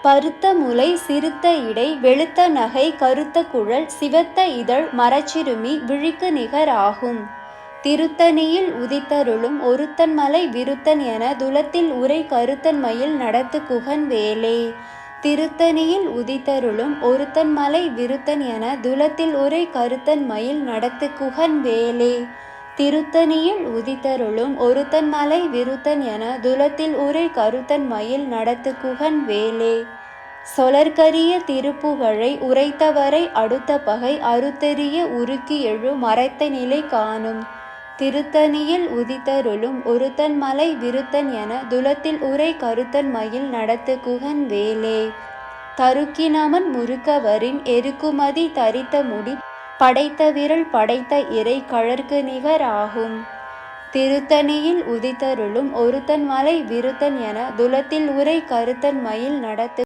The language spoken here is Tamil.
பருத்த முலை சிறுத்த இடை வெளுத்த நகை கருத்த குழல் சிவத்த இதழ் மரச்சிறுமி விழிக்கு நிகர் ஆகும். திருத்தணியில் உதித்தருளும் ஒருத்தன் மலை விருத்தன் என துலத்தில் உரை கருத்தன் மயில் நடத்து குகன் வேலே. திருத்தணியில் உதித்தருளும் ஒருத்தன் மலை விருத்தன் என துலத்தில் உரை கருத்தன் மயில் நடத்து குகன் வேலே. திருத்தணியில் உதித்தருளும் ஒருத்தன் மலை விருத்தன் என துலத்தில் உரை கருத்தன் மயில் நடத்து குகன் வேலே. சொலற்கரிய திருப்புகழை உரைத்தவரை அடுத்த பகை அறுத்தெறிய உருக்கி எழு மறைத்த நிலை காணும். திருத்தணியில் உதித்தருளும் ஒருத்தன் மலை விருத்தன் என துலத்தில் உரை கருத்தன் மயில் நடத்து குகன் வேலே. தருக்கினமன் முறுக்கவரின் எருக்குமதி தரித்த முடி படைத்த விரல் படைத்த இறை கழற்கு நிகர் ஆகும். திருத்தணியில் உதித்தருளும் ஒருத்தன் மலை விருத்தன் என துலத்தில் உரை கருத்தன் மயில் நடத்து